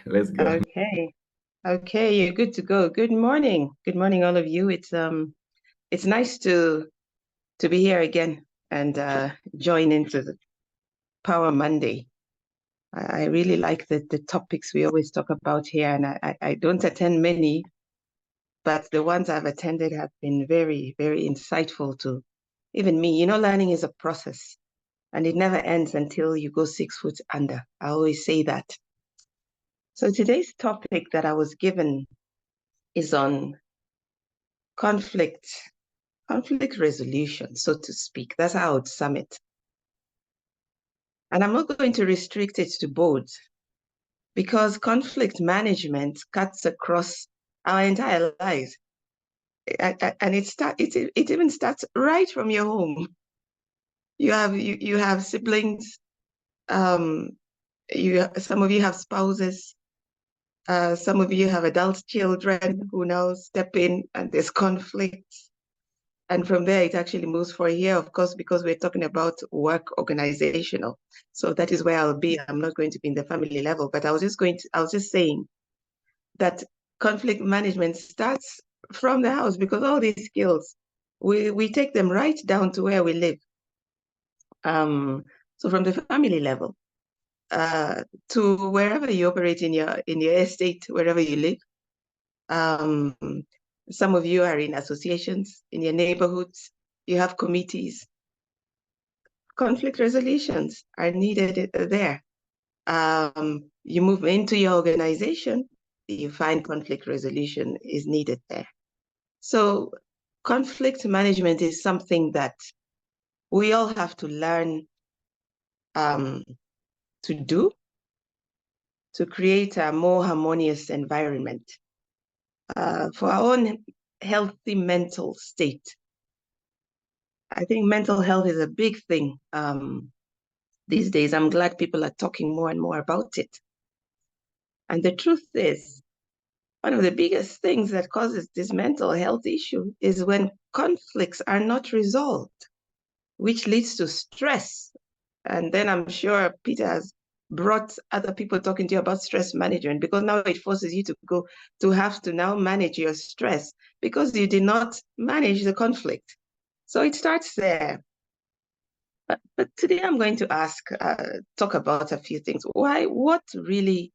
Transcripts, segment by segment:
Let's go. Okay. Okay, you're good to go. Good morning. Good morning, all of you. It's nice to be here again and join into the Power Monday. I really like the topics we always talk about here, and I don't attend many, but the ones I've attended have been very, very insightful to even me. Learning is a process, and it never ends until you go 6 foot under. I always say that. So today's topic that I was given is on conflict conflict resolution, so to speak. That's how I would sum it. And I'm not going to restrict it to boards because conflict management cuts across our entire lives. And it even starts right from your home. You have siblings, um, some of you have spouses, some of you have adult children who now step in and there's conflicts. And from there, it actually moves for here, of course, because we're talking about work organizational. So that is where I'll be. I'm not going to be in the family level, but I was just saying that conflict management starts from the house because all these skills, we take them right down to where we live. So from the family level, to wherever you operate in your estate, wherever you live. Um, some of you are in associations, in your neighborhoods, you have committees. Conflict resolutions are needed there. You move into your organization, you find conflict resolution is needed there. So conflict management is something that we all have to learn to do to create a more harmonious environment for our own healthy mental state. I think mental health is a big thing these days. I'm glad people are talking more and more about it. And the truth is, one of the biggest things that causes this mental health issue is when conflicts are not resolved, which leads to stress. And then I'm sure Peter has brought other people talking to you about stress management because now it forces you to have to now manage your stress because you did not manage the conflict. So it starts there. But today I'm going to talk about a few things. What really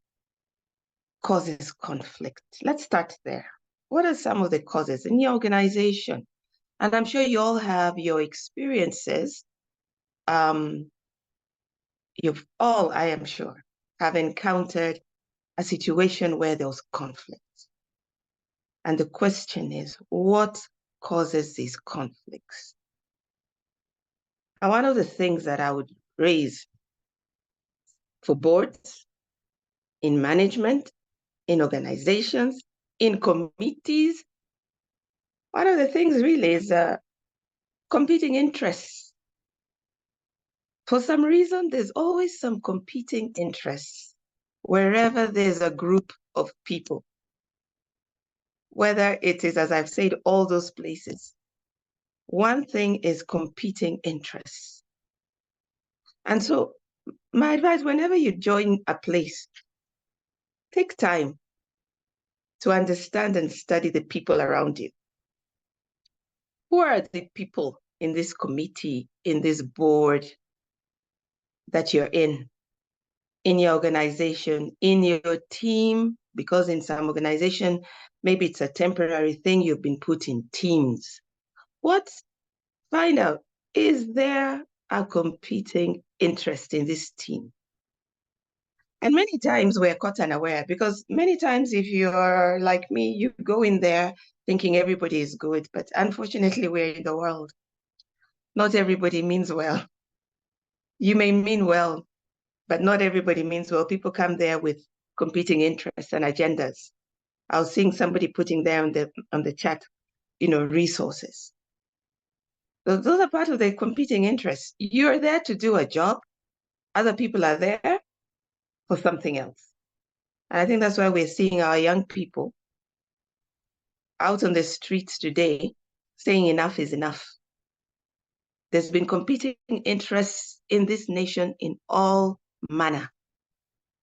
causes conflict? Let's start there. What are some of the causes in your organization? And I'm sure you all have your experiences. You've all, I am sure, have encountered a situation where there was conflict. And the question is, what causes these conflicts? And one of the things that I would raise for boards, in management, in organizations, in committees, one of the things really is competing interests. For some reason, there's always some competing interests wherever there's a group of people, whether it is, as I've said, all those places. One thing is competing interests. And so my advice, whenever you join a place, take time to understand and study the people around you. Who are the people in this committee, in this board that you're in your organization, in your team? Because in some organization, maybe it's a temporary thing, you've been put in teams. Find out, is there a competing interest in this team? And many times we're caught unaware because many times if you're like me, you go in there thinking everybody is good, but unfortunately we're in the world. Not everybody means well. You may mean well, but not everybody means well. People come there with competing interests and agendas. I was seeing somebody putting there on the chat, resources. Those are part of the competing interests. You're there to do a job. Other people are there for something else. And I think that's why we're seeing our young people out on the streets today saying enough is enough. There's been competing interests in this nation in all manner.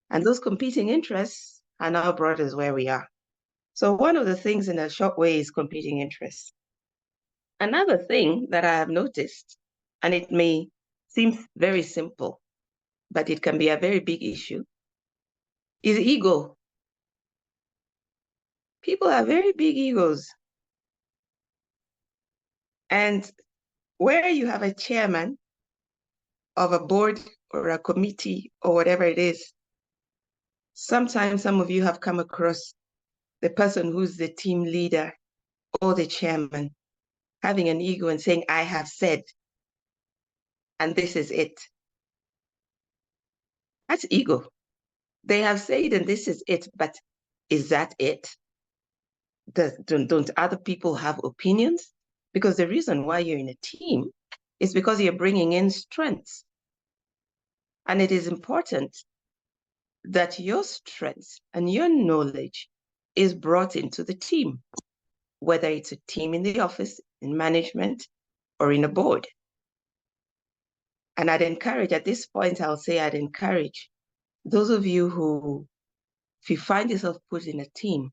And those competing interests and now brought us where we are. So one of the things in a short way is competing interests. Another thing that I have noticed, and it may seem very simple, but it can be a very big issue, is ego. People have very big egos. And where you have a chairman of a board or a committee or whatever it is, sometimes some of you have come across the person who's the team leader or the chairman having an ego and saying, I have said, and this is it. That's ego. They have said, and this is it, but is that it? Don't other people have opinions? Because the reason why you're in a team is because you're bringing in strengths. And it is important that your strengths and your knowledge is brought into the team, whether it's a team in the office, in management, or in a board. And I'd encourage, at this point, I'll say I'd encourage those of you who, if you find yourself put in a team,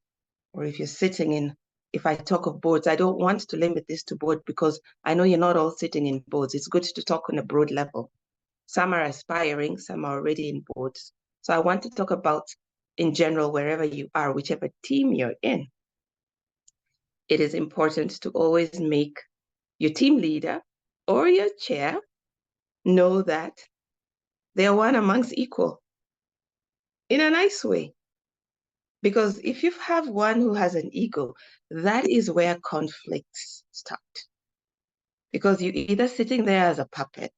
or if you're sitting in, if I talk of boards, I don't want to limit this to board because I know you're not all sitting in boards. It's good to talk on a broad level. Some are aspiring, some are already in boards. So I want to talk about, in general, wherever you are, whichever team you're in, it is important to always make your team leader or your chair know that they're one amongst equal in a nice way. Because if you have one who has an ego, that is where conflicts start. Because you're either sitting there as a puppet,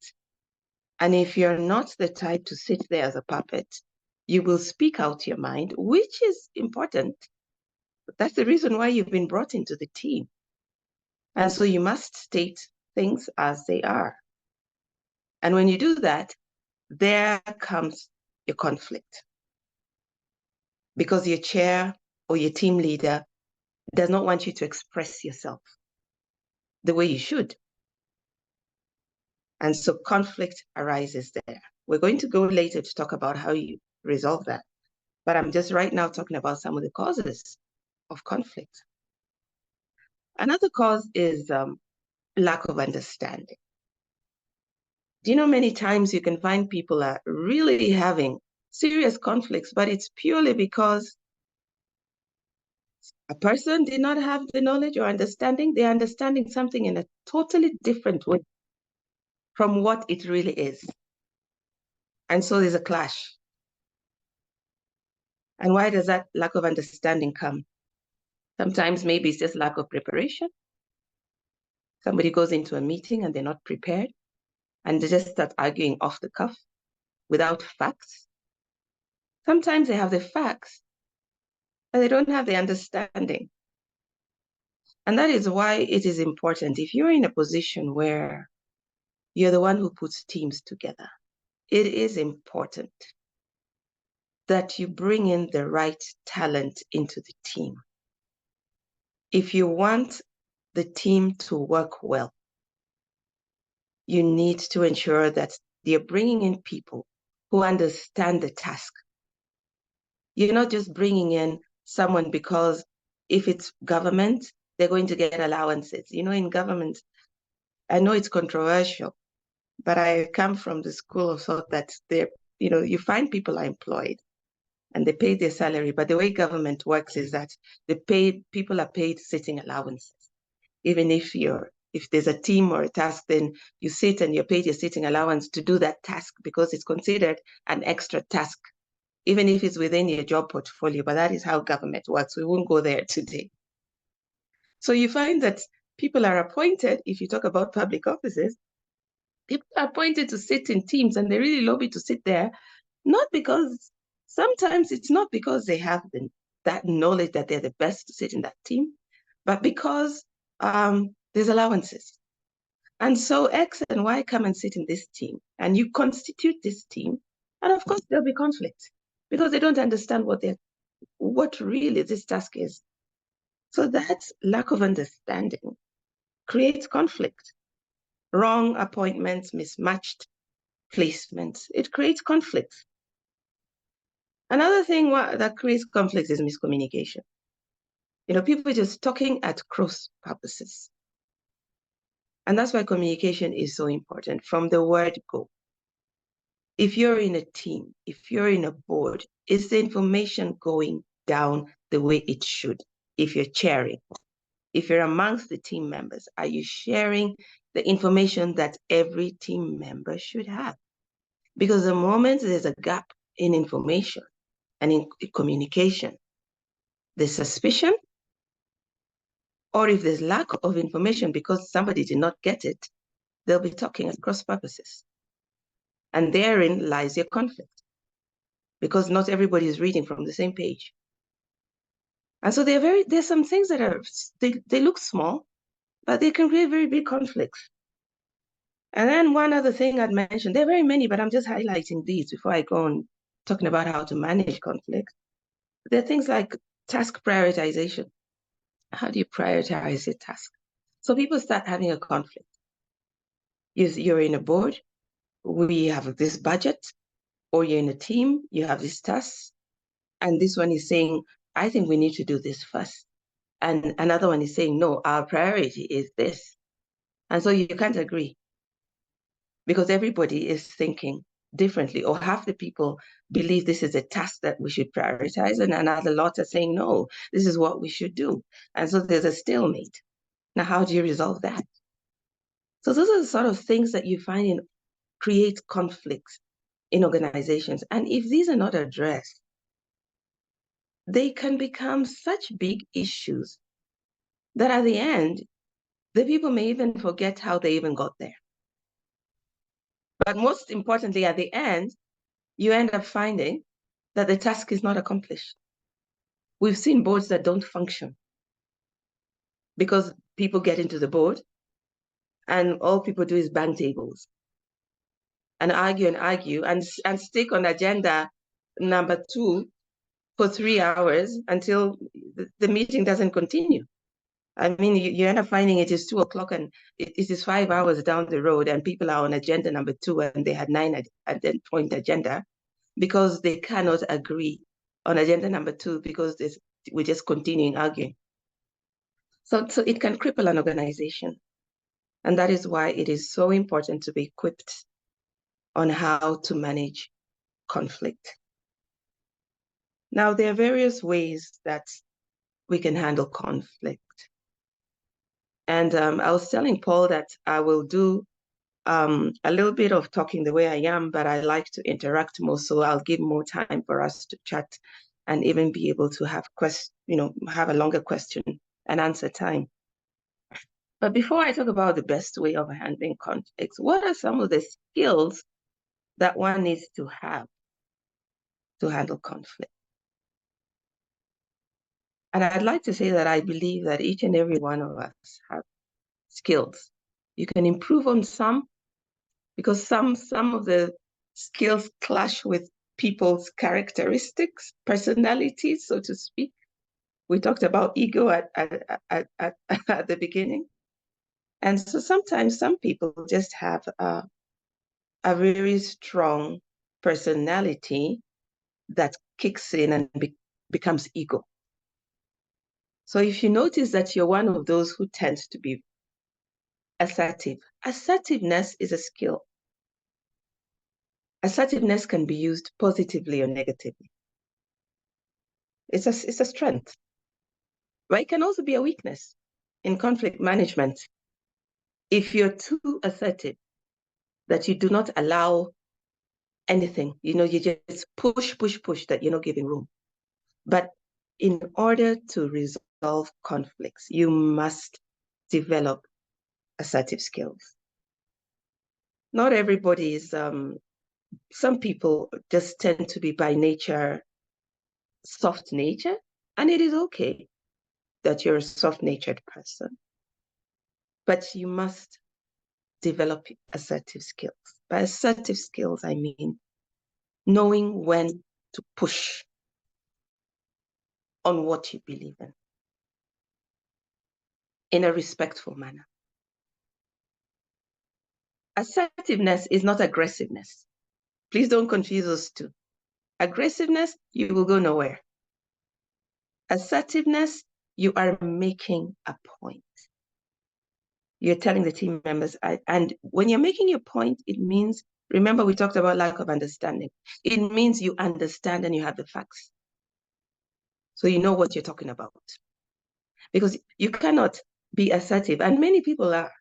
and if you're not the type to sit there as a puppet, you will speak out your mind, which is important. That's the reason why you've been brought into the team. And so you must state things as they are. And when you do that, there comes your conflict. Because your chair or your team leader does not want you to express yourself the way you should. And so conflict arises there. We're going to go later to talk about how you resolve that. But I'm just right now talking about some of the causes of conflict. Another cause is lack of understanding. Do you know many times you can find people are really having serious conflicts, but it's purely because a person did not have the knowledge or understanding. They're understanding something in a totally different way from what it really is. And so there's a clash. And why does that lack of understanding come? Sometimes maybe it's just lack of preparation. Somebody goes into a meeting and they're not prepared and they just start arguing off the cuff without facts. Sometimes they have the facts, but they don't have the understanding. And that is why it is important, if you're in a position where you're the one who puts teams together, it is important that you bring in the right talent into the team. If you want the team to work well, you need to ensure that you're bringing in people who understand the task. You're not just bringing in someone because if it's government, they're going to get allowances. You know, in government, I know it's controversial, but I come from the school of thought that they're, you know, you find people are employed and they pay their salary, but the way government works is that people are paid sitting allowances. Even if there's a team or a task, then you sit and you're paid your sitting allowance to do that task because it's considered an extra task, even if it's within your job portfolio. But that is how government works. We won't go there today. So you find that people are appointed, if you talk about public offices, people are appointed to sit in teams and they really lobby to sit there, not because, sometimes it's not because they have that knowledge that they're the best to sit in that team, but because there's allowances. And so X and Y come and sit in this team, and you constitute this team, and of course there'll be conflict because they don't understand what really this task is. So that lack of understanding creates conflict. Wrong appointments, mismatched placements, it creates conflict. Another thing that creates conflicts is miscommunication. People just talking at cross purposes. And that's why communication is so important from the word go. If you're in a team, if you're in a board, is the information going down the way it should? If you're chairing, if you're amongst the team members, are you sharing the information that every team member should have? Because the moment there's a gap in information and in communication, there's suspicion, or if there's lack of information because somebody did not get it, they'll be talking at cross purposes. And therein lies your conflict, because not everybody is reading from the same page. And so there's some things that they look small, but they can create very big conflicts. And then one other thing I'd mention, there are very many, but I'm just highlighting these before I go on talking about how to manage conflict. There are things like task prioritization. How do you prioritize your task? So people start having a conflict. You're in a board, we have this budget, or you're in a team, you have this task, and this one is saying, I think we need to do this first. And another one is saying, no, our priority is this. And so you can't agree because everybody is thinking differently, or half the people believe this is a task that we should prioritize, and another lot are saying, no, this is what we should do. And so there's a stalemate. Now, how do you resolve that? So those are the sort of things that you find create conflicts in organizations. And if these are not addressed, they can become such big issues that at the end, the people may even forget how they even got there. But most importantly, at the end, you end up finding that the task is not accomplished. We've seen boards that don't function because people get into the board and all people do is bang tables and argue and stick on agenda number 2 for 3 hours until the meeting doesn't continue. I mean, you end up finding it is 2 o'clock and it is 5 hours down the road and people are on agenda number 2 and they had 9 point agenda because they cannot agree on agenda number 2 because we're just continuing arguing. So it can cripple an organization. And that is why it is so important to be equipped on how to manage conflict. Now, there are various ways that we can handle conflict. And I was telling Paul that I will do a little bit of talking the way I am, but I like to interact more, so I'll give more time for us to chat and even be able to have have a longer question and answer time. But before I talk about the best way of handling conflicts, what are some of the skills that one needs to have to handle conflict? And I'd like to say that I believe that each and every one of us have skills. You can improve on some because some of the skills clash with people's characteristics, personalities, so to speak. We talked about ego at the beginning. And so sometimes some people just have a very strong personality that kicks in and becomes ego. So if you notice that you're one of those who tends to be assertive, assertiveness is a skill. Assertiveness can be used positively or negatively. It's a strength, but it can also be a weakness in conflict management. If you're too assertive, that you do not allow anything, you just push, that you're not giving room. But in order to resolve conflicts, you must develop assertive skills. Not everybody is, some people just tend to be by nature soft nature, and it is okay that you're a soft-natured person, but you must develop assertive skills. By assertive skills, I mean knowing when to push on what you believe in a respectful manner. Assertiveness is not aggressiveness. Please don't confuse those two. Aggressiveness, you will go nowhere. Assertiveness, you are making a point. You're telling the team members, and when you're making your point, it means, remember we talked about lack of understanding. It means you understand and you have the facts. So you know what you're talking about. Because you cannot be assertive, and many people are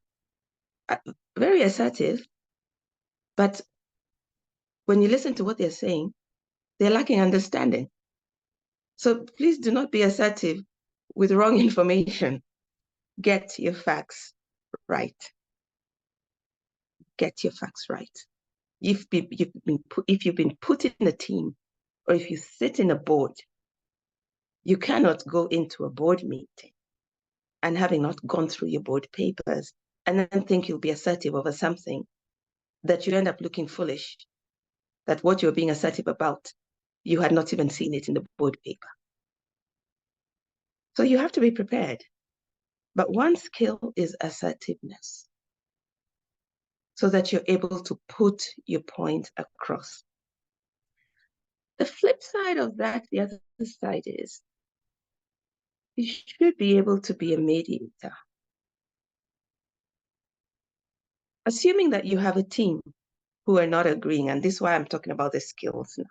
very assertive, but when you listen to what they're saying, they're lacking understanding. So please do not be assertive with wrong information. Get your facts right. Get your facts right. If you've been put in a team, or if you sit in a board, you cannot go into a board meeting and having not gone through your board papers and then think you'll be assertive over something that you end up looking foolish, that what you're being assertive about, you had not even seen it in the board paper. So you have to be prepared. But one skill is assertiveness, so that you're able to put your point across. The flip side of that, the other side is, you should be able to be a mediator. Assuming that you have a team who are not agreeing, and this is why I'm talking about the skills now.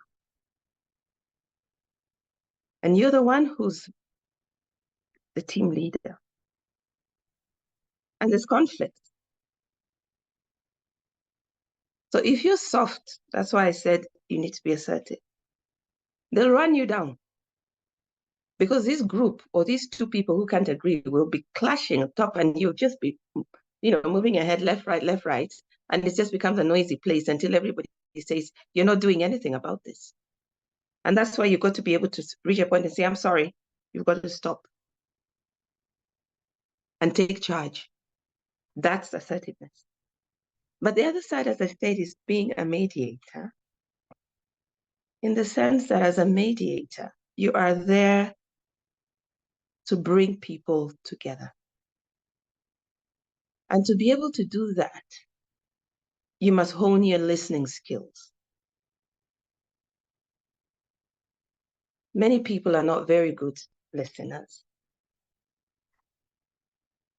And you're the one who's the team leader. And there's conflict. So if you're soft, that's why I said you need to be assertive. They'll run you down. Because this group or these two people who can't agree will be clashing up top, and you'll just be, moving ahead, left, right. And it just becomes a noisy place until everybody says, you're not doing anything about this. And that's why you've got to be able to reach a point and say, I'm sorry, you've got to stop and take charge. That's assertiveness. But the other side, as I said, is being a mediator, in the sense that as a mediator, you are there to bring people together. And to be able to do that, you must hone your listening skills. Many people are not very good listeners.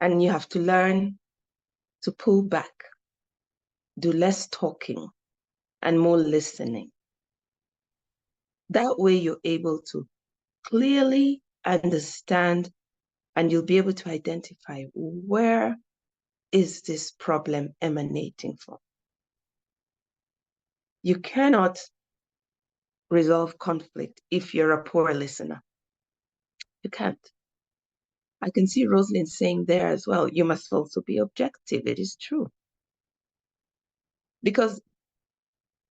And you have to learn to pull back, do less talking and more listening. That way you're able to clearly understand, and you'll be able to identify, where is this problem emanating from? You cannot resolve conflict if you're a poor listener. You can't. I can see Rosalind saying there as well, you must also be objective. It is true. Because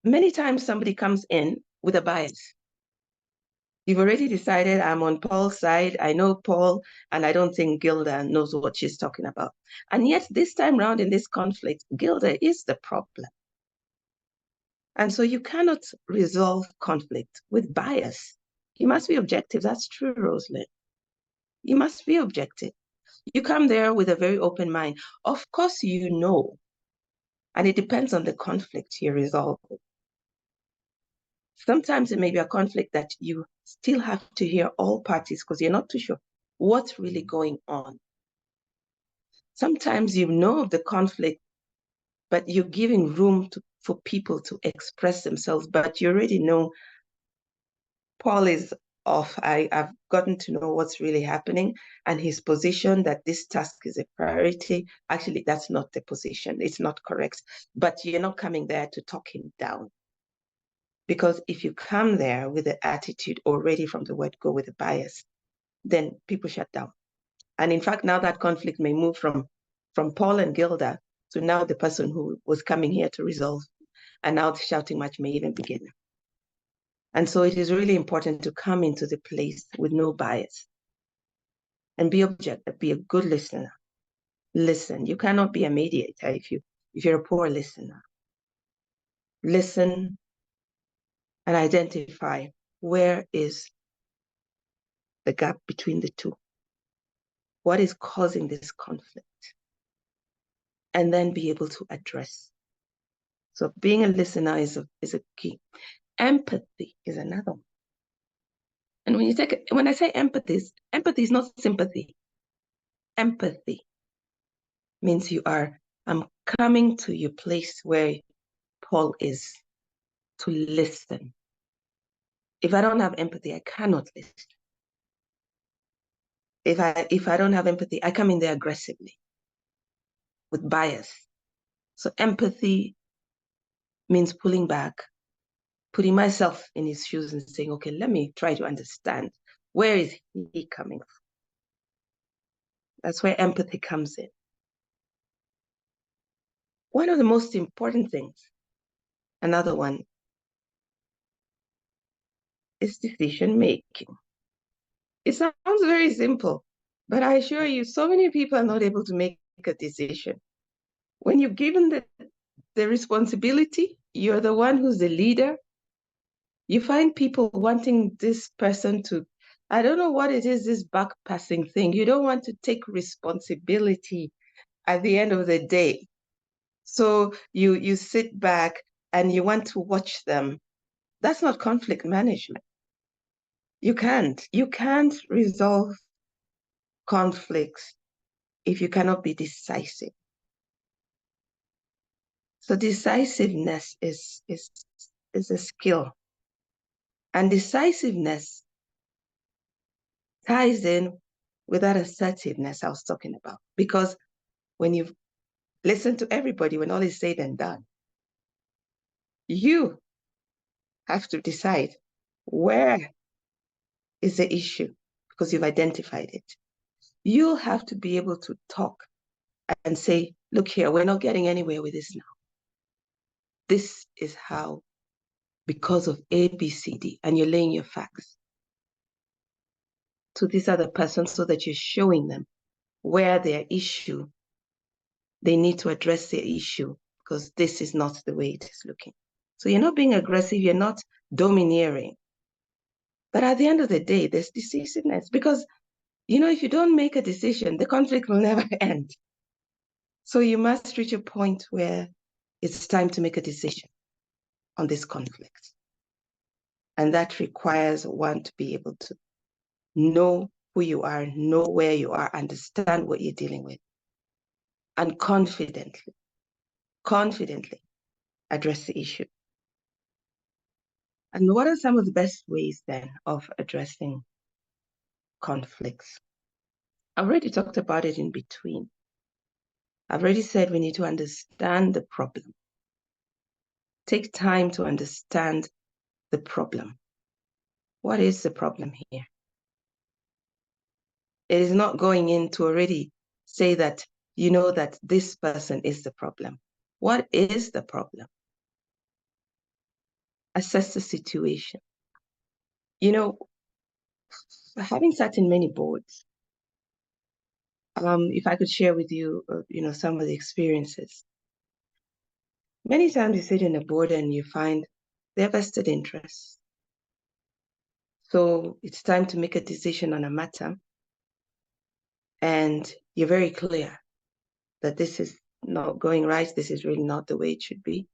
many times somebody comes in with a bias. You've already decided, I'm on Paul's side. I know Paul, and I don't think Gilda knows what she's talking about. And yet this time around in this conflict, Gilda is the problem. And so you cannot resolve conflict with bias. You must be objective. That's true, Rosalind. You must be objective. You come there with a very open mind. Of course, and it depends on the conflict you're resolving. Sometimes it may be a conflict that you still have to hear all parties because you're not too sure what's really going on. Sometimes you know of the conflict, but you're giving room for people to express themselves, but you already know Paul is off. I've gotten to know what's really happening, and his position that this task is a priority. Actually, that's not the position. It's not correct. But you're not coming there to talk him down. Because if you come there with the attitude already from the word go with a bias, then people shut down. And in fact, now that conflict may move from Paul and Gilda to now the person who was coming here to resolve, and now the shouting match may even begin. And so it is really important to come into the place with no bias and be objective, be a good listener. Listen. You cannot be a mediator if you're a poor listener. Listen and identify, where is the gap between the two? What is causing this conflict? And then be able to address. So being a listener is a key. Empathy is another one. And when I say empathy is not sympathy. Empathy means I'm coming to your place where Paul is to listen. If I don't have empathy, I cannot listen. If I don't have empathy, I come in there aggressively with bias. So empathy means pulling back, putting myself in his shoes and saying, okay, let me try to understand. Where is he coming from? That's where empathy comes in. One of the most important things, another one, is decision making. It sounds very simple, but I assure you, so many people are not able to make a decision. When you're given the responsibility, you're the one who's the leader. You find people wanting this person to, I don't know what it is, this back passing thing. You don't want to take responsibility at the end of the day. So you sit back and you want to watch them. That's not conflict management. You can't resolve conflicts if you cannot be decisive. So decisiveness is a skill. And decisiveness ties in with that assertiveness I was talking about. Because when you listen to everybody, when all is said and done, you have to decide where is the issue because you've identified it. You'll have to be able to talk and say, look here, we're not getting anywhere with this now. This is how, because of A, B, C, D, and you're laying your facts to this other person so that you're showing them where their issue, they need to address their issue because this is not the way it is looking. So you're not being aggressive, you're not domineering. But at the end of the day, there's decisiveness because, if you don't make a decision, the conflict will never end. So you must reach a point where it's time to make a decision on this conflict. And that requires one to be able to know who you are, know where you are, understand what you're dealing with, and confidently address the issue. And what are some of the best ways then of addressing conflicts? I've already talked about it in between. I've already said we need to understand the problem. Take time to understand the problem. What is the problem here? It is not going in to already say that you know that this person is the problem. What is the problem? Assess the situation. Having sat in many boards, if I could share with you, some of the experiences. Many times you sit in a board and you find they have vested interests. So it's time to make a decision on a matter. And you're very clear that this is not going right. This is really not the way it should be.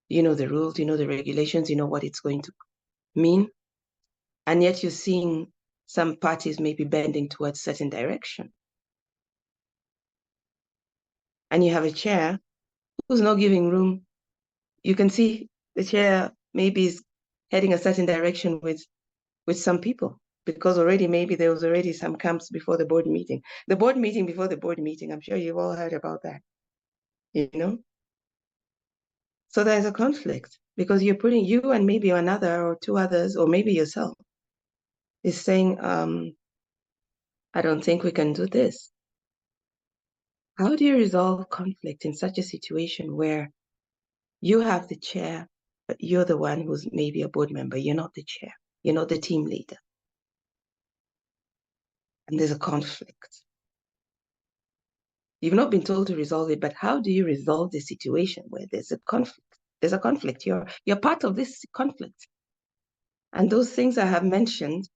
You know the rules, you know the regulations, you know what it's going to mean. And yet you're seeing some parties maybe bending towards a certain direction. And you have a chair who's not giving room. You can see the chair maybe is heading a certain direction with some people because already maybe there was already some camps before the board meeting. The board meeting before the board meeting, I'm sure you've all heard about that, So there's a conflict because you're putting you and maybe another or two others or maybe yourself is saying, I don't think we can do this. How do you resolve conflict in such a situation where you have the chair, but you're the one who's maybe a board member? You're not the chair. You're not the team leader. And there's a conflict. You've not been told to resolve it, but how do you resolve the situation where there's a conflict? There's a conflict. You're part of this conflict. And those things I have mentioned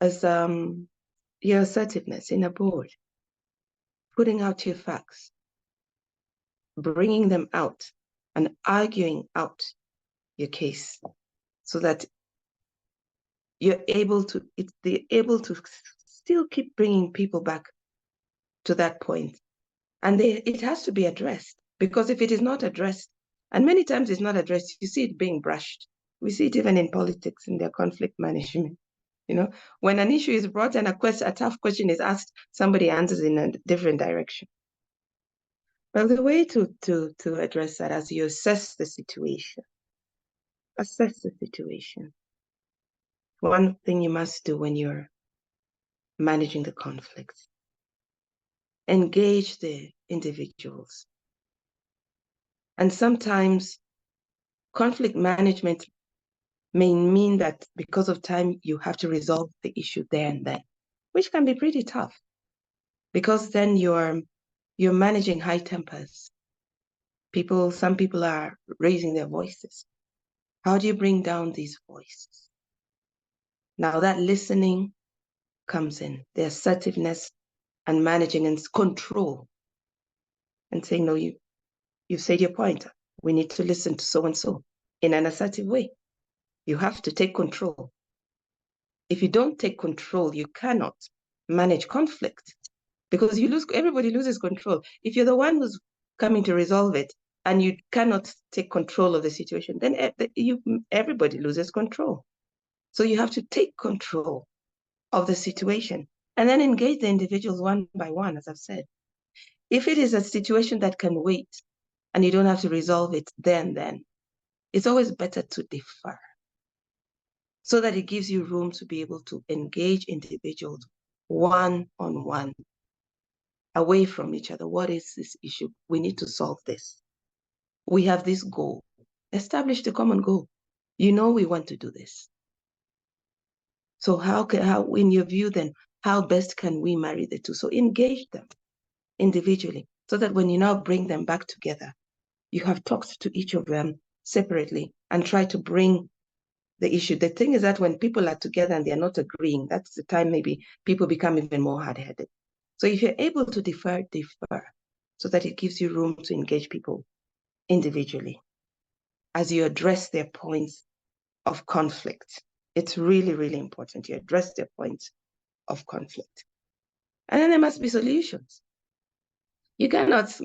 as your assertiveness in a board, putting out your facts, bringing them out and arguing out your case so that they're able to still keep bringing people back to that point. And it has to be addressed, because if it is not addressed, and many times it's not addressed, you see it being brushed. We see it even in politics, in their conflict management. When an issue is brought and a tough question is asked, somebody answers in a different direction. Well, the way to address that, as you assess the situation. One thing you must do when you're managing the conflict: engage the individuals. And sometimes conflict management may mean that because of time, you have to resolve the issue there and then, which can be pretty tough, because then you're managing high tempers. Some people are raising their voices. How do you bring down these voices? Now that listening comes in, the assertiveness and managing and control, and saying, no, you've said your point. We need to listen to so-and-so in an assertive way. You have to take control. If you don't take control, you cannot manage conflict, because everybody loses control. If you're the one who's coming to resolve it and you cannot take control of the situation, then everybody loses control. So you have to take control of the situation and then engage the individuals one by one, as I've said. If it is a situation that can wait and you don't have to resolve it then it's always better to defer, so that it gives you room to be able to engage individuals one-on-one, away from each other. What is this issue? We need to solve this. We have this goal. Establish the common goal. We want to do this. So how, in your view then, how best can we marry the two? So engage them individually, so that when you now bring them back together, you have talked to each of them separately and try to bring the issue. The thing is that when people are together and they're not agreeing, that's the time maybe people become even more hard-headed. So if you're able to defer, so that it gives you room to engage people individually as you address their points of conflict. It's really, really important you address their points of conflict. And then there must be solutions. You cannot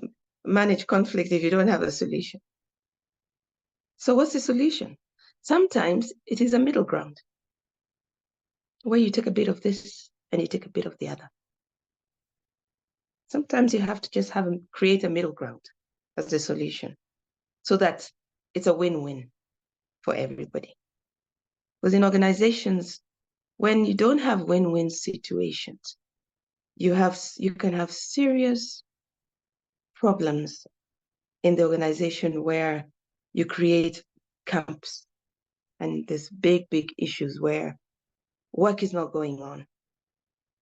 manage conflict if you don't have a solution. So what's the solution? Sometimes it is a middle ground, where you take a bit of this and you take a bit of the other. Sometimes you have to just create a middle ground as the solution, so that it's a win-win for everybody. Because in organizations, when you don't have win-win situations, you can have serious problems in the organization, where you create camps and there's big issues where work is not going on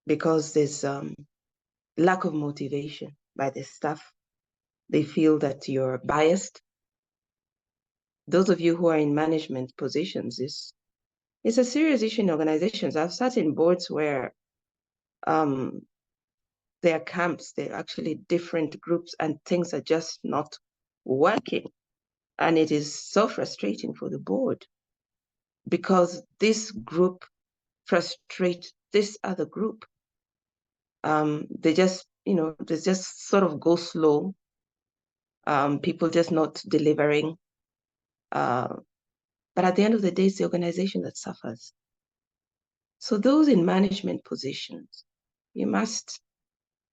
because there's lack of motivation by the staff. They feel that you're biased. Those of you who are in management positions, it's a serious issue in organizations. I've sat in boards where there are camps, they're actually different groups, and things are just not working. And it is so frustrating for the board, because this group frustrates this other group. They just sort of go slow. People just not delivering. But at the end of the day, it's the organization that suffers. So those in management positions, you must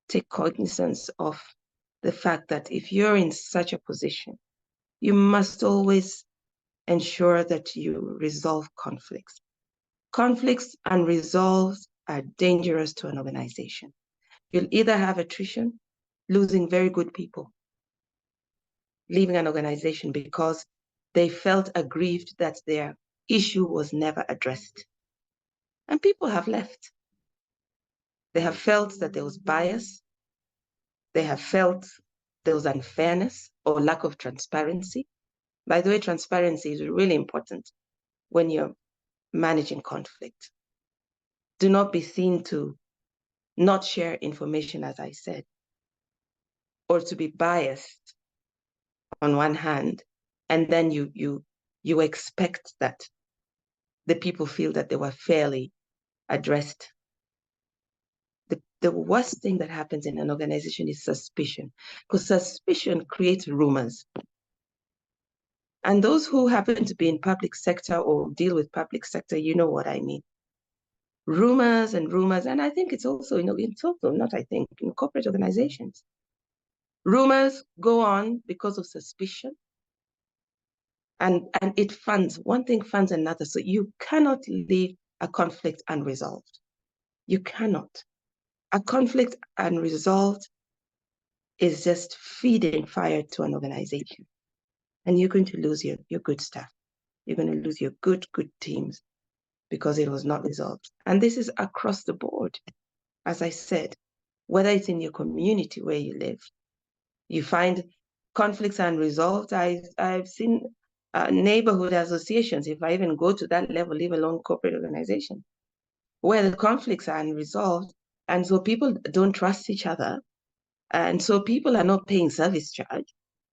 take cognizance of the fact that if you're in such a position, you must always ensure that you resolve conflicts. Conflicts unresolved are dangerous to an organization. You'll either have attrition, losing very good people, leaving an organization because they felt aggrieved that their issue was never addressed. And people have left. They have felt that there was bias. They have felt there was unfairness or lack of transparency. By the way, transparency is really important when you're managing conflict. Do not be seen to not share information, as I said, or to be biased on one hand, and then you you expect that the people feel that they were fairly addressed. The worst thing that happens in an organization is suspicion, because suspicion creates rumors. And those who happen to be in public sector or deal with public sector, you know what I mean. Rumors and rumors, and I think it's also, it's also not, I think, in corporate organizations. Rumors go on because of suspicion, and it funds, one thing funds another. So you cannot leave a conflict unresolved. You cannot. A conflict unresolved is just feeding fire to an organization. And you're going to lose your good staff. You're going to lose your good teams because it was not resolved. And this is across the board. As I said, whether it's in your community where you live, you find conflicts unresolved. I've seen neighborhood associations, if I even go to that level, leave alone corporate organization, where the conflicts are unresolved. And so people don't trust each other. And so people are not paying service charge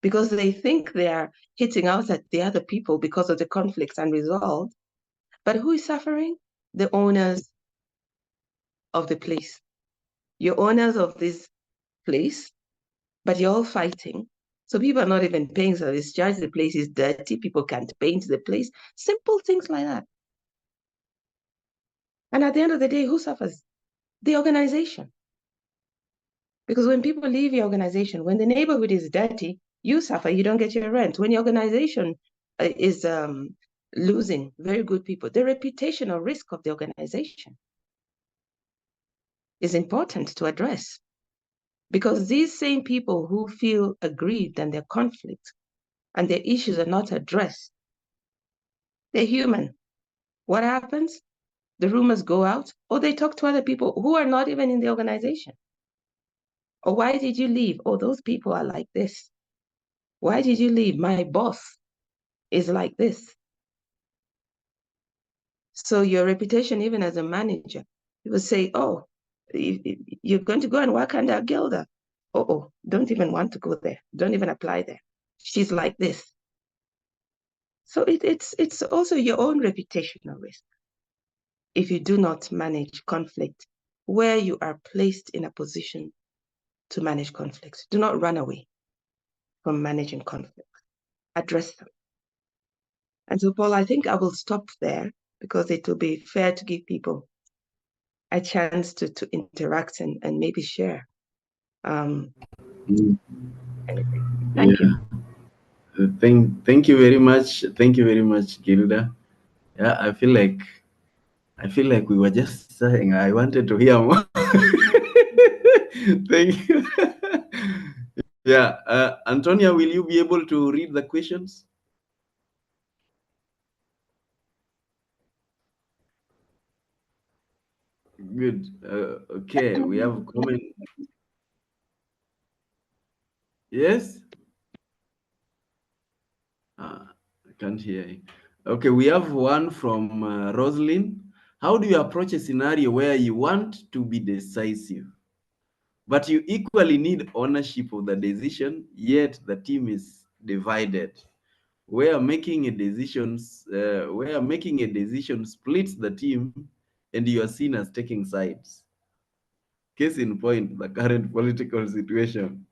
because they think they are hitting out at the other people because of the conflicts unresolved. But who is suffering? The owners of the place. You're owners of this place, but you're all fighting. So people are not even paying service charge. The place is dirty. People can't paint the place. Simple things like that. And at the end of the day, who suffers? The organization. Because when people leave your organization, when the neighborhood is dirty, you suffer, you don't get your rent. When your organization is losing very good people, the reputational risk of the organization is important to address. Because these same people who feel aggrieved and their conflict and their issues are not addressed, they're human. What happens? The rumors go out, or they talk to other people who are not even in the organization. Or why did you leave? Oh, those people are like this. Why did you leave? My boss is like this. So your reputation, even as a manager, people say, oh, you're going to go and work under Gilda. Oh, don't even want to go there. Don't even apply there. She's like this. So it's also your own reputational risk if you do not manage conflict where you are placed in a position to manage conflicts. Do not run away from managing conflict. Address them. And so, Paul, I think I will stop there because it will be fair to give people a chance to interact and maybe share. Anyway, thank you. Thank you very much. Thank you very much, Gilda. Yeah, I feel like we were just saying. I wanted to hear more. Thank you. Yeah, Antonia, will you be able to read the questions? Good. Okay, we have comment. Yes. I can't hear you. Okay, we have one from Roslyn. How do you approach a scenario where you want to be decisive, but you equally need ownership of the decision, yet the team is divided? Where making a decision splits the team, and you are seen as taking sides. Case in point, the current political situation.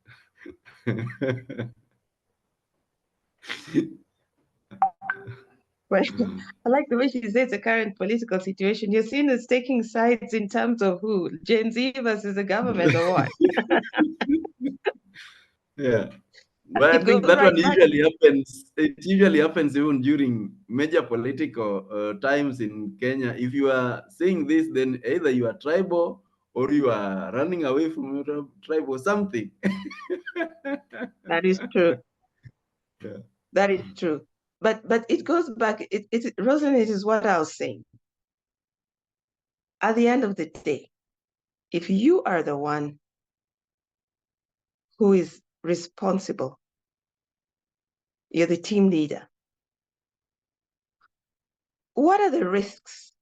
Well, I like the way she says the current political situation. You're seen as taking sides in terms of who? Gen Z versus the government or what? Yeah. But I It goes think that right one back. usually happens. It usually happens even during major political times in Kenya. If you are saying this, then either you are tribal or you are running away from your tribe or something. That is true. Yeah. That is true. But it goes back. It Rosalind, is what I was saying. At the end of the day, if you are the one who is responsible, you're the team leader. What are the risks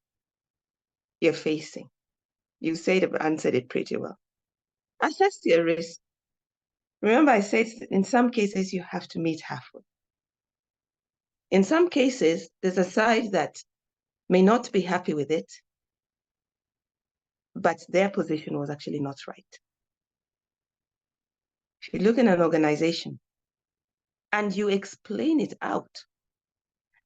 you're facing? You answered it pretty well. Assess your risk. Remember, I said in some cases you have to meet halfway. In some cases, there's a side that may not be happy with it, but their position was actually not right. If you look in an organization and you explain it out,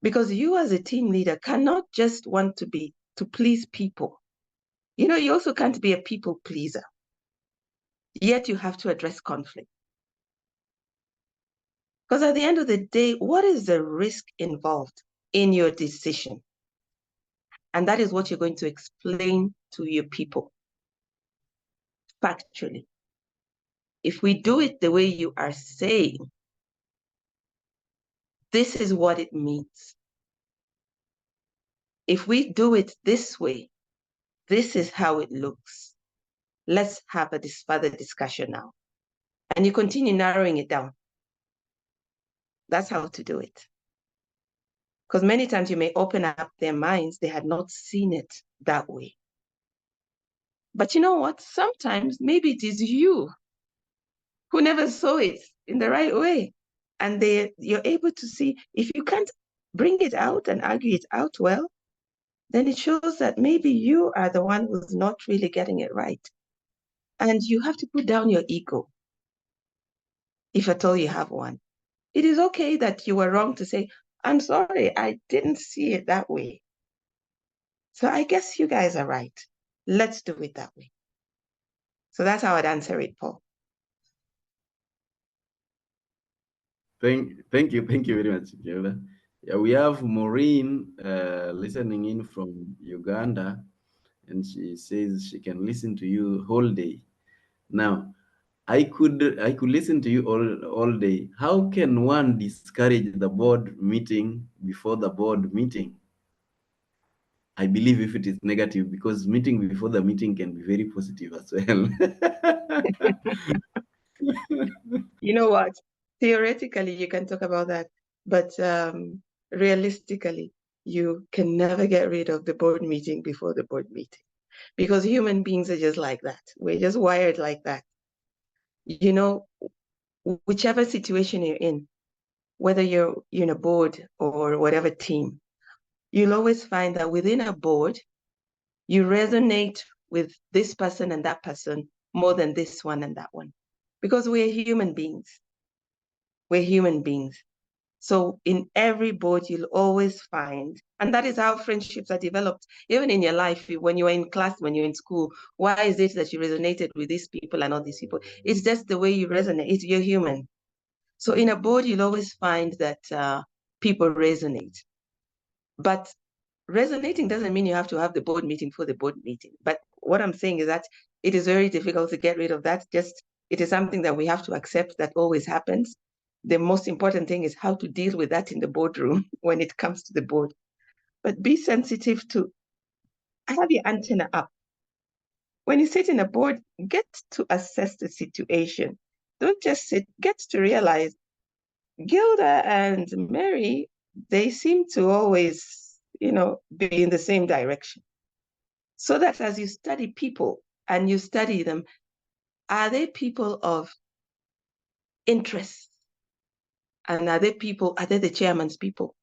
because you as a team leader cannot just want to please people. You also can't be a people pleaser. Yet you have to address conflict. Because at the end of the day, what is the risk involved in your decision? And that is what you're going to explain to your people factually. If we do it the way you are saying, this is what it means. If we do it this way, this is how it looks. Let's have a further discussion now. And you continue narrowing it down. That's how to do it. Because many times you may open up their minds, they had not seen it that way. But you know what? Sometimes maybe it is you who never saw it in the right way. And you're able to see, if you can't bring it out and argue it out well, then it shows that maybe you are the one who's not really getting it right. And you have to put down your ego, if at all you have one. It is okay that you were wrong to say, I'm sorry, I didn't see it that way. So I guess you guys are right. Let's do it that way. So that's how I'd answer it, Paul. Thank you very much, Gilda. Yeah, we have Maureen listening in from Uganda, and she says she can listen to you whole day. Now, I could listen to you all day. How can one discourage the board meeting before the board meeting? I believe if it is negative, because meeting before the meeting can be very positive as well. You know what? Theoretically, you can talk about that, but realistically, you can never get rid of the board meeting before the board meeting, because human beings are just like that. We're just wired like that. Whichever situation you're in, whether you're in a board or whatever team, you'll always find that within a board, you resonate with this person and that person more than this one and that one, because we're human beings. We're human beings. So in every board, you'll always find, and that is how friendships are developed. Even in your life, when you're in class, when you're in school, why is it that you resonated with these people and not these people? It's just the way you resonate. You're human. So in a board, you'll always find that people resonate. But resonating doesn't mean you have to have the board meeting for the board meeting. But what I'm saying is that it is very difficult to get rid of that. It is something that we have to accept that always happens. The most important thing is how to deal with that in the boardroom when it comes to the board. But be sensitive to have your antenna up. When you sit in a board, get to assess the situation. Don't just sit, get to realize Gilda and Mary, they seem to always, be in the same direction. So that as you study people and you study them, are they people of interest? And are they the chairman's people?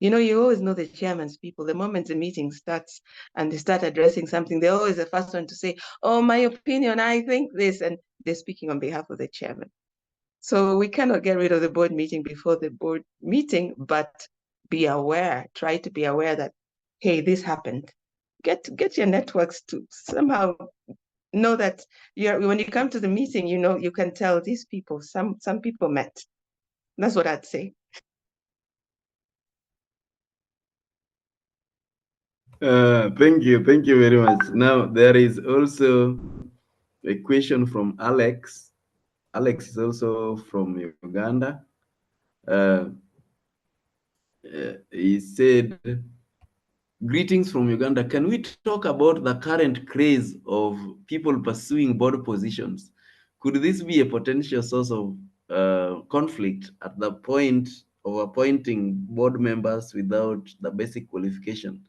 You always know the chairman's people. The moment the meeting starts and they start addressing something, they're always the first one to say, oh, my opinion, I think this. And they're speaking on behalf of the chairman. So we cannot get rid of the board meeting before the board meeting, but be aware, try to be aware that, hey, this happened. Get your networks to somehow know that when you come to the meeting, you can tell these people, some people met. That's what I'd say. Thank you very much. Now there is also a question from Alex. Alex is also from Uganda. He said, greetings from Uganda. Can we talk about the current craze of people pursuing board positions? Could this be a potential source of conflict at the point of appointing board members without the basic qualification?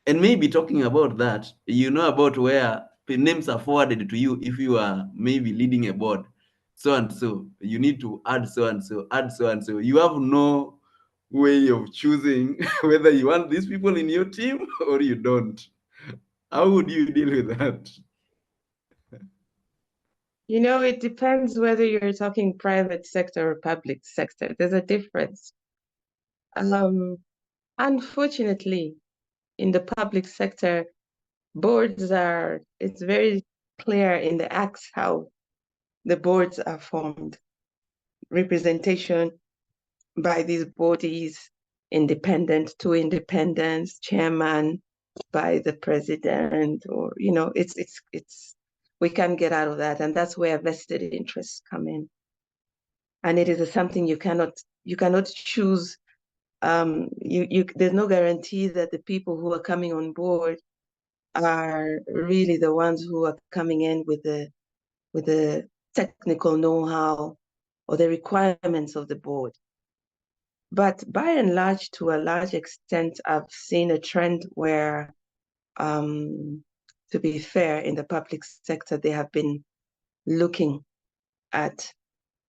And maybe talking about that, about where names are forwarded to you if you are maybe leading a board. So and so, you need to add so and so, add so and so. You have no way of choosing whether you want these people in your team or you don't. How would you deal with that? You know, it depends whether you're talking private sector or public sector. There's a difference. Unfortunately, in the public sector, it's very clear in the acts how the boards are formed. Representation by these bodies, independent, two independents, chairman by the president, or it's we can't get out of that, and that's where vested interests come in. And it is something you cannot choose. There's no guarantee that the people who are coming on board are really the ones who are coming in with the technical know-how or the requirements of the board. But by and large, to a large extent, I've seen a trend where, to be fair, in the public sector, they have been looking at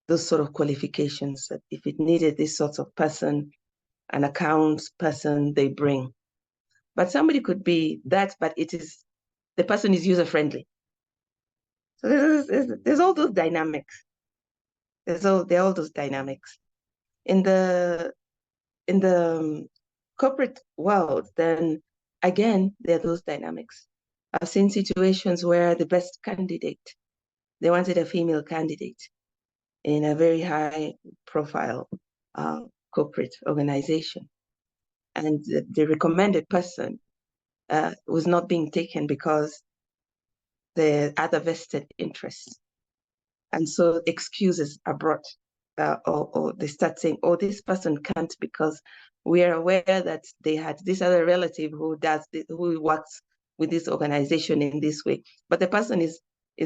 those sort of qualifications, that if it needed this sort of person, an accounts person, they bring. But somebody could be that, but the person is user-friendly. So there's all those dynamics. There are all those dynamics. In the corporate world, then again, there are those dynamics. I've seen situations where the best candidate, they wanted a female candidate in a very high profile corporate organization. And the recommended person was not being taken because the other vested interests. And so excuses are brought, or they start saying, oh, this person can't because we are aware that they had this other relative who works with this organization in this way. But the person is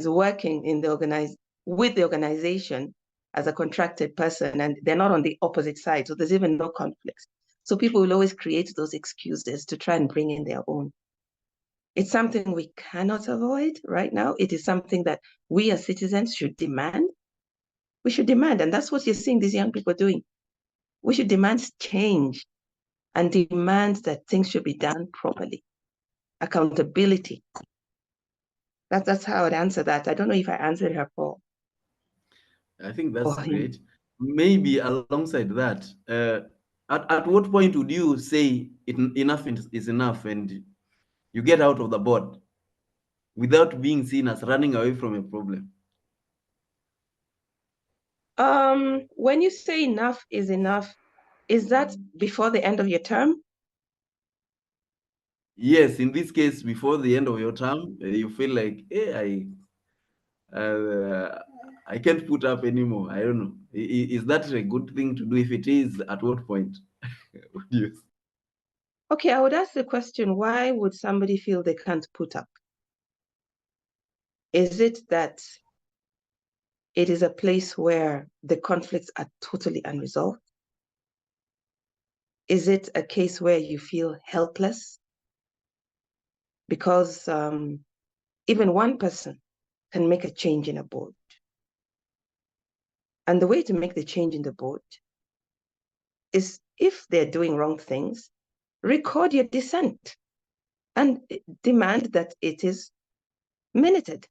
working with the organization as a contracted person, and they're not on the opposite side. So there's even no conflict. So people will always create those excuses to try and bring in their own. It's something we cannot avoid right now. It is something that we as citizens should demand. We should demand, and that's what you're seeing these young people doing. We should demand change and demand that things should be done properly. Accountability. That's how I'd answer that. I don't know if I answered her I think that's or him. great. Maybe alongside that, at what point would you say enough is enough and you get out of the board without being seen as running away from a problem? When you say enough is enough, is that before the end of your term? Yes, in this case, before the end of your term, you feel like, hey, I can't put up anymore. I don't know. Is that a good thing to do? If it is, at what point? Yes. Okay, I would ask the question, why would somebody feel they can't put up? Is it that it is a place where the conflicts are totally unresolved? Is it a case where you feel helpless? Because even one person can make a change in a board. And the way to make the change in the board is, if they're doing wrong things, record your dissent and demand that it is minuted.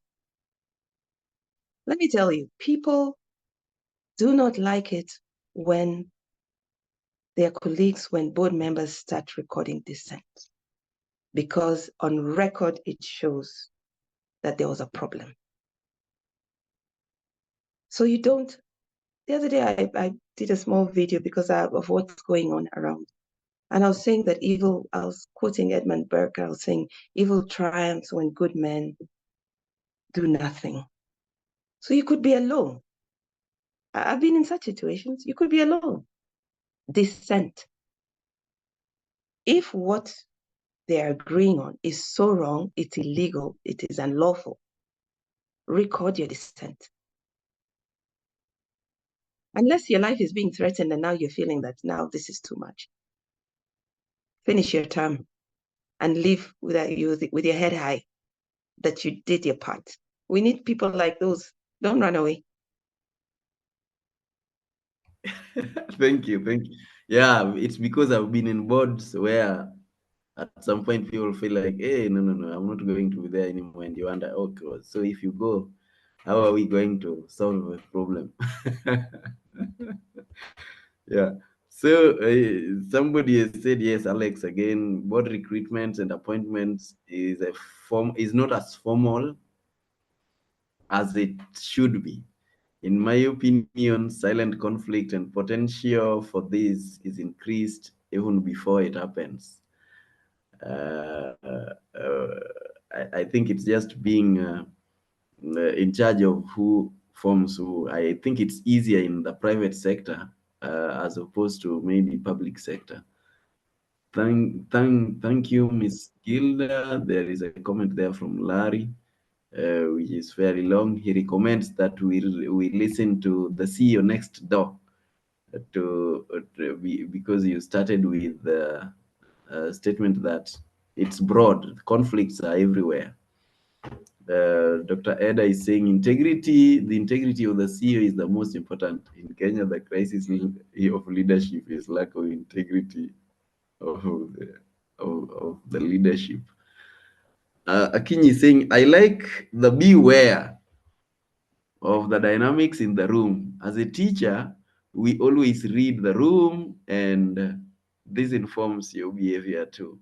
Let me tell you, people do not like it when their colleagues, when board members start recording dissent, because on record it shows that there was a problem. So you don't. The other day I did a small video because of what's going on around. And I was saying that I was quoting Edmund Burke, I was saying evil triumphs when good men do nothing. So you could be alone. I've been in such situations. You could be alone. Dissent. If what they're agreeing on is so wrong, it's illegal, it is unlawful, record your dissent. Unless your life is being threatened and now you're feeling that now this is too much. Finish your term and leave with your head high that you did your part. We need people like those. Don't run away. Thank you. Yeah, it's because I've been in boards where at some point people feel like, hey, no, no, no, I'm not going to be there anymore. And you wonder, okay, so if you go, how are we going to solve a problem? Yeah. So somebody has said, yes, Alex, again, board recruitments and appointments is not as formal as it should be. In my opinion, silent conflict and potential for this is increased even before it happens. Uh, I think it's just being in charge of who forms who. I think it's easier in the private sector as opposed to maybe public sector. Thank you, Miss Gilda. There is a comment there from Larry, which is very long. He recommends that we listen to the CEO next door because you started with the statement that it's broad. Conflicts are everywhere. Dr. Eda is saying the integrity of the CEO is the most important. In Kenya, the crisis of leadership is lack of integrity of the leadership. Akinyi is saying, I like the beware of the dynamics in the room. As a teacher, we always read the room, and this informs your behavior too.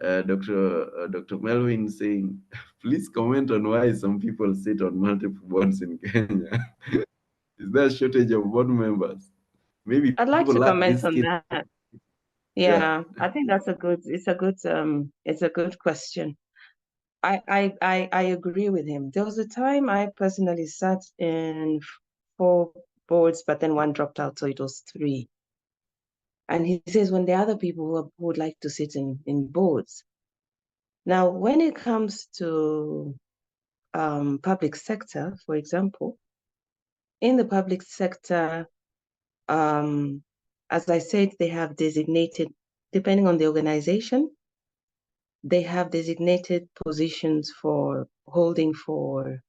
Dr. Melvin saying, please comment on why some people sit on multiple boards in Kenya. Is there a shortage of board members? Maybe I'd like people to lack comment this on skill. that. Yeah. Yeah, I think it's a good question. I agree with him. There was a time I personally sat in 4 boards, but then one dropped out, so it was 3. And he says when there are other people who would like to sit in boards. Now, when it comes to public sector, for example, in the public sector, as I said, they have designated, depending on the organization, they have designated positions for holding for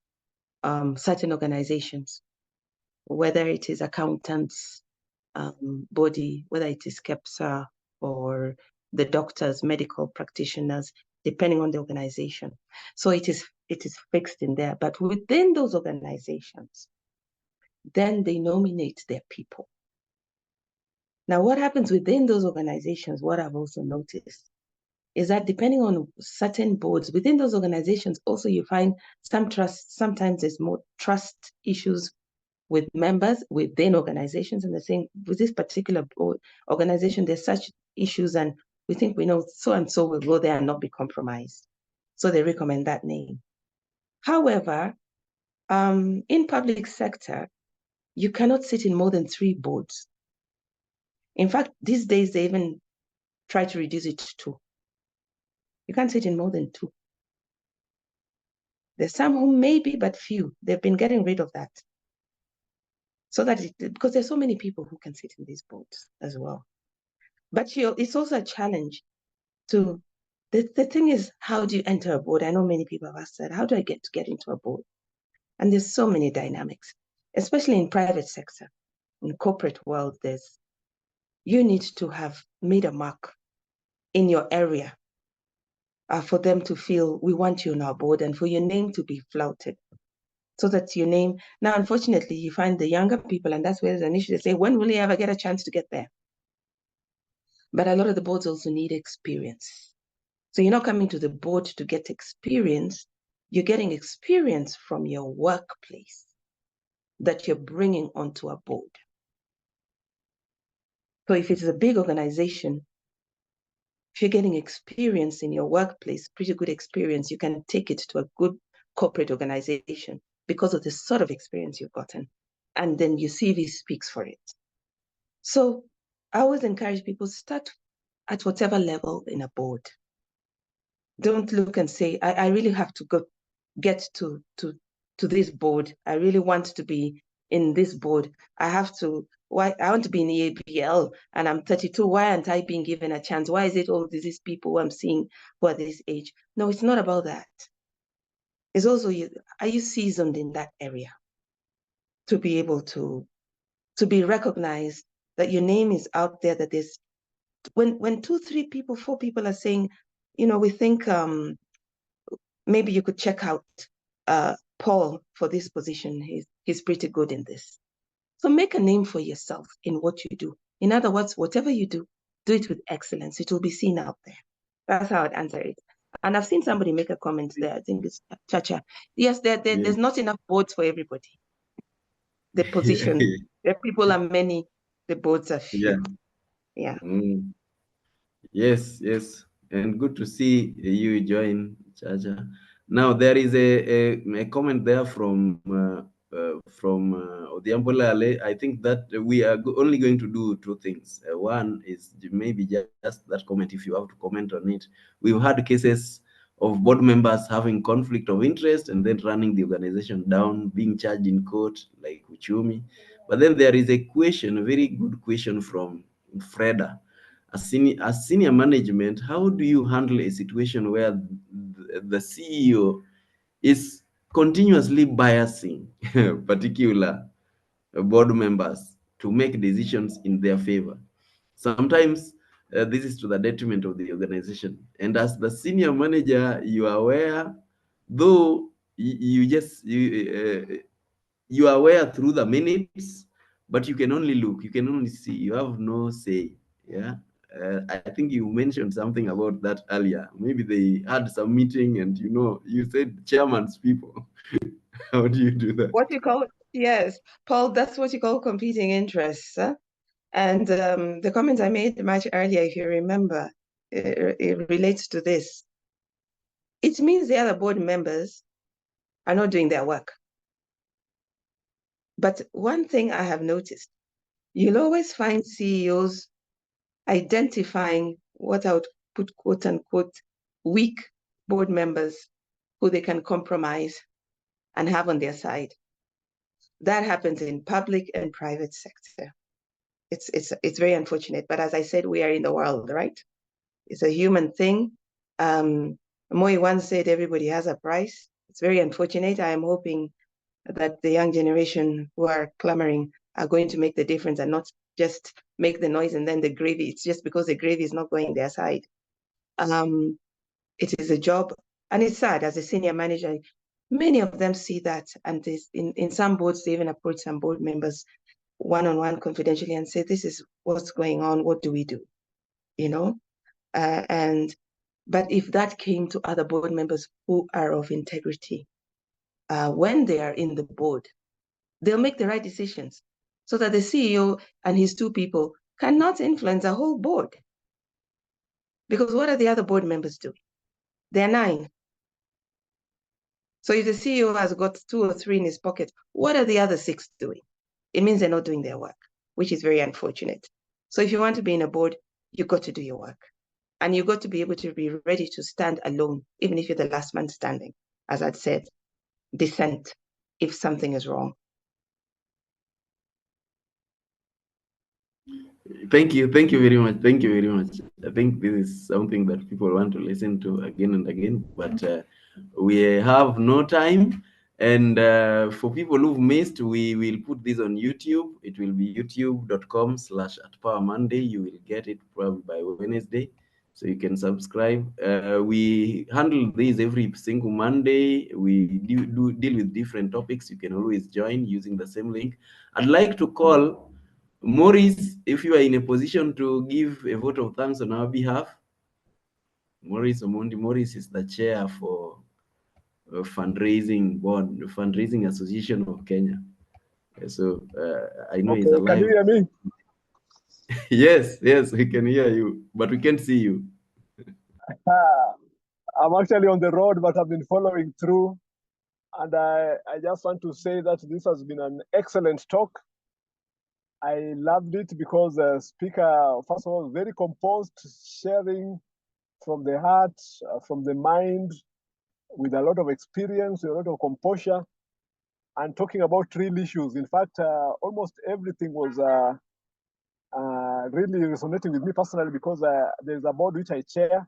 certain organizations, whether it is accountants body, whether it is KEPSA or the doctors, medical practitioners, depending on the organization. So it is fixed in there. But within those organizations, then they nominate their people. Now, what happens within those organizations, what I've also noticed, is that depending on certain boards within those organizations, also you find sometimes there's more trust issues with members within organizations, and they're saying with this particular organization, there's such issues, and we think we know so and so will go there and not be compromised. So they recommend that name. However, in public sector, you cannot sit in more than 3 boards. In fact, these days they even try to reduce it to 2. You can't sit in more than 2. There's some who maybe, but few. They've been getting rid of that. So that because there's so many people who can sit in these boards as well. But it's also a challenge to, the thing is, how do you enter a board? I know many people have asked that. How do I get into a board? And there's so many dynamics, especially in private sector. In corporate world, you need to have made a mark in your area for them to feel we want you on our board and for your name to be flouted. So that your name, now unfortunately, you find the younger people, and that's where there's an issue. They say, when will you ever get a chance to get there? But a lot of the boards also need experience. So you're not coming to the board to get experience. You're getting experience from your workplace that you're bringing onto a board. So if it's a big organization, if you're getting experience in your workplace, pretty good experience, you can take it to a good corporate organization because of the sort of experience you've gotten. And then your CV speaks for it. So I always encourage people to start at whatever level in a board. Don't look and say, I really have to get to this board. I really want to be in this board. I want to be in the ABL and I'm 32. Why aren't I being given a chance? Why is it all these people who I'm seeing who are this age? No, it's not about that. It's also, are you seasoned in that area to be able to be recognized that your name is out there, that there's, when 2, 3 people, 4 people are saying, we think maybe you could check out Paul for this position. He's pretty good in this. So make a name for yourself in what you do. In other words, whatever you do it with excellence. It will be seen out there. That's how I'd answer it. And I've seen somebody make a comment there. I think it's Chacha. Yes, there's not enough boards for everybody. The position, the people are many, the boards are few. Yeah. Mm. Yes, yes. And good to see you join, Chacha. Now there is a comment there from Odhiambo Ale. I think that we are only going to do 2 things. One is maybe just that comment, if you have to comment on it. We've had cases of board members having conflict of interest and then running the organization down, being charged in court, like Uchumi. But then there is a question, a very good question from Freda. As senior management, how do you handle a situation where the CEO is continuously biasing particular board members to make decisions in their favor? Sometimes this is to the detriment of the organization. And as the senior manager, you are aware, though you are aware through the minutes, but you can only look, you can only see, you have no say. Yeah. I think you mentioned something about that earlier. Maybe they had some meeting and you said chairman's people. How do you do that? What you call, yes, Paul, that's what you call competing interests. Huh? And the comment I made much earlier, if you remember, it relates to this. It means the other board members are not doing their work. But one thing I have noticed, you'll always find CEOs identifying what I would put quote unquote weak board members who they can compromise and have on their side. That happens in public and private sector. It's very unfortunate, but as I said, we are in the world, right? It's a human thing. Moi once said everybody has a price. It's very unfortunate. I am hoping that the young generation who are clamoring are going to make the difference and not just make the noise and then the gravy. It's just because the gravy is not going their side. It is a job, and it's sad as a senior manager. Many of them see that, and in some boards, they even approach some board members one-on-one confidentially and say, this is what's going on, what do we do? But if that came to other board members who are of integrity, when they are in the board, they'll make the right decisions so that the CEO and his 2 people cannot influence a whole board. Because what are the other board members doing? They're 9. So if the CEO has got 2 or 3 in his pocket, what are the other 6 doing? It means they're not doing their work, which is very unfortunate. So if you want to be in a board, you've got to do your work. And you've got to be able to be ready to stand alone, even if you're the last man standing. As I'd said, dissent if something is wrong. Thank you very much. Thank you very much. I think this is something that people want to listen to again and again, but we have no time. And for people who've missed, we will put this on YouTube. It will be youtube.com/@powermonday. You will get it probably by Wednesday, so you can subscribe. We handle this every single Monday. We deal with different topics. You can always join using the same link. I'd like to call Maurice, if you are in a position to give a vote of thanks on our behalf. Maurice Omondi. Maurice is the chair for fundraising board, the Fundraising Association of Kenya. So I know he's alive. Can you hear me? Yes, we can hear you, but we can't see you. I'm actually on the road, but I've been following through. And I just want to say that this has been an excellent talk. I loved it because the speaker, first of all, very composed, sharing from the heart, from the mind, with a lot of experience, a lot of composure, and talking about real issues. In fact, almost everything was really resonating with me personally, because there's a board which I chair,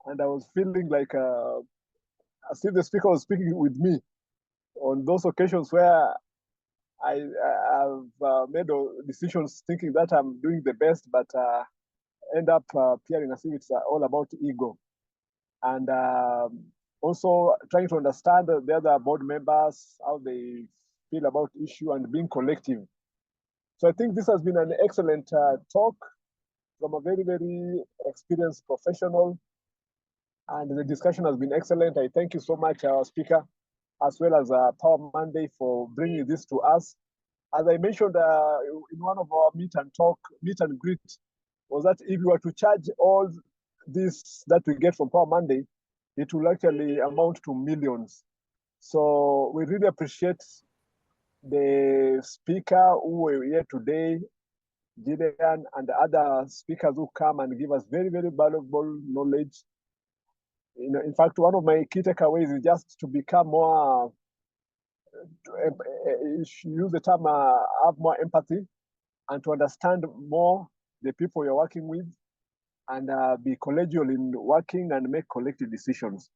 and I was feeling like as if the speaker was speaking with me on those occasions where I've made decisions thinking that I'm doing the best, but end up appearing as if it's all about ego. And also trying to understand the other board members, how they feel about issue and being collective. So I think this has been an excellent talk from a very, very experienced professional. And the discussion has been excellent. I thank you so much, our speaker, as well as Power Monday for bringing this to us. As I mentioned in one of our meet and greet, was that if you were to charge all this that we get from Power Monday, it will actually amount to millions. So we really appreciate the speaker who were here today, Gideon, and other speakers who come and give us very, very valuable knowledge. You know, in fact, one of my key takeaways is just to become more, use the term, have more empathy and to understand more the people you're working with and be collegial in working and make collective decisions.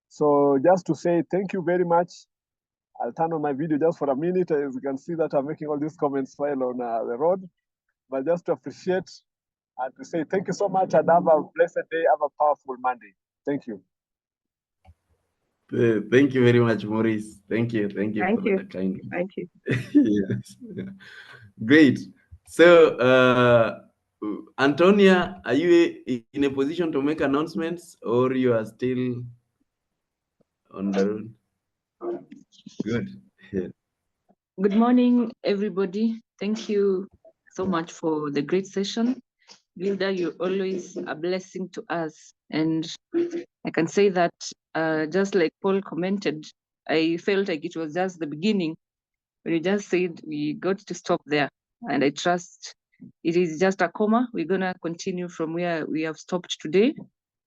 So just to say thank you very much. I'll turn on my video just for a minute. As you can see that I'm making all these comments while on the road, but just to appreciate and to say thank you so much and have a blessed day, have a powerful Monday. Thank you. Thank you very much, Maurice. Thank you for the kind. Thank you. Yes. Great. So, Antonia, are you in a position to make announcements, or you are still on the road? Good. Yeah. Good morning, everybody. Thank you so much for the great session. Gilda, you're always a blessing to us. And I can say that just like Paul commented, I felt like it was just the beginning. When you just said we got to stop there. And I trust it is just a comma. We're going to continue from where we have stopped today.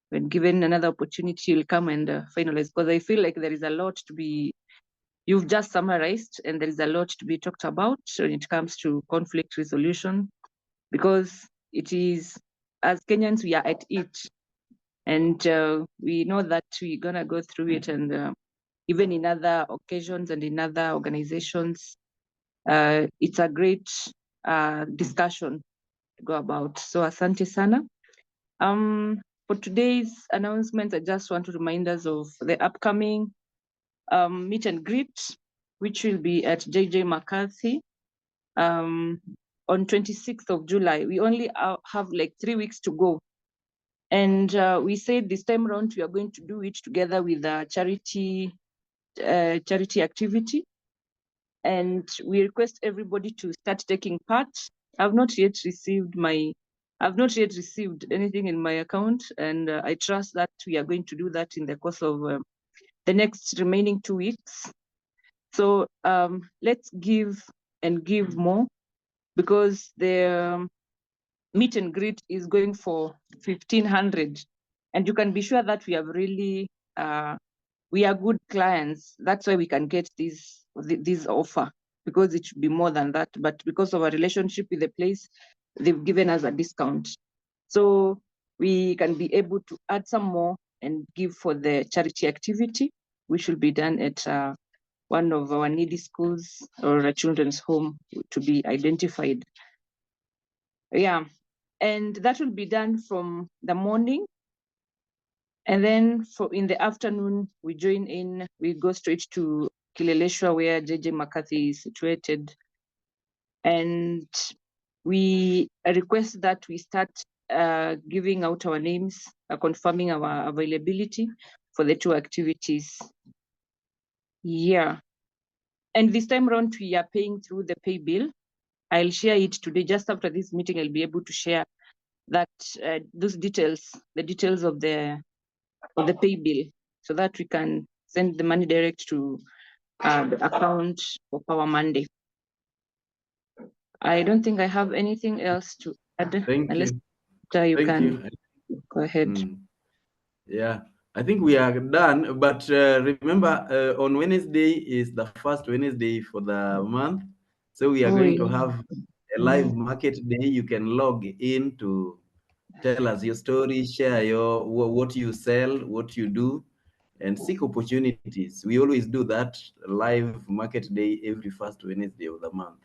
When given another opportunity, you'll come and finalize. Because I feel like there is a lot to be, you've just summarized, and there is a lot to be talked about when it comes to conflict resolution, because it is, as Kenyans, we are at it. And we know that we're going to go through it. And even in other occasions and in other organizations, it's a great discussion to go about. So asante sana. For today's announcements, I just want to remind us of the upcoming meet and greet, which will be at JJ McCarthy on 26th of July. We only have like 3 weeks to go. And we said this time around, we are going to do it together with a charity activity. And we request everybody to start taking part. I've not yet received anything in my account. And I trust that we are going to do that in the course of the next remaining 2 weeks. So let's give and give more, because the meet and greet is going for 1,500. And you can be sure that we have really, we are good clients. That's why we can get this offer, because it should be more than that. But because of our relationship with the place, they've given us a discount. So we can be able to add some more and give for the charity activity, which will be done at one of our needy schools or a children's home to be identified. Yeah, and that will be done from the morning. And then in the afternoon, we join in, we go straight to Kileleshwa, where JJ McCarthy is situated. And we request that we start giving out our names, confirming our availability for the 2 activities. Yeah. And this time around, we are paying through the pay bill. I'll share it today. Just after this meeting, I'll be able to share that those details, the details of the pay bill, so that we can send the money direct to the account for Power Monday. I don't think I have anything else to add. Thank unless you. you Thank can you. Go ahead. Yeah, I think we are done. But remember, on Wednesday is the first Wednesday for the month. So we are going to have a live market day. You can log in to tell us your story, share what you sell, what you do. and seek opportunities. We always do that live market day every first Wednesday of the month.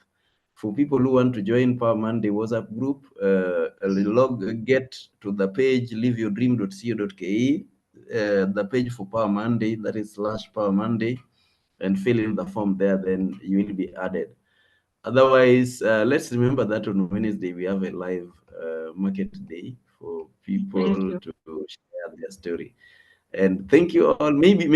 For people who want to join Power Monday WhatsApp group, get to the page liveyourdream.co.ke, the page for Power Monday, that is /Power Monday, and fill in the form there, then you will be added. Otherwise, let's remember that on Wednesday we have a live market day for people to share their story. And thank you all. Maybe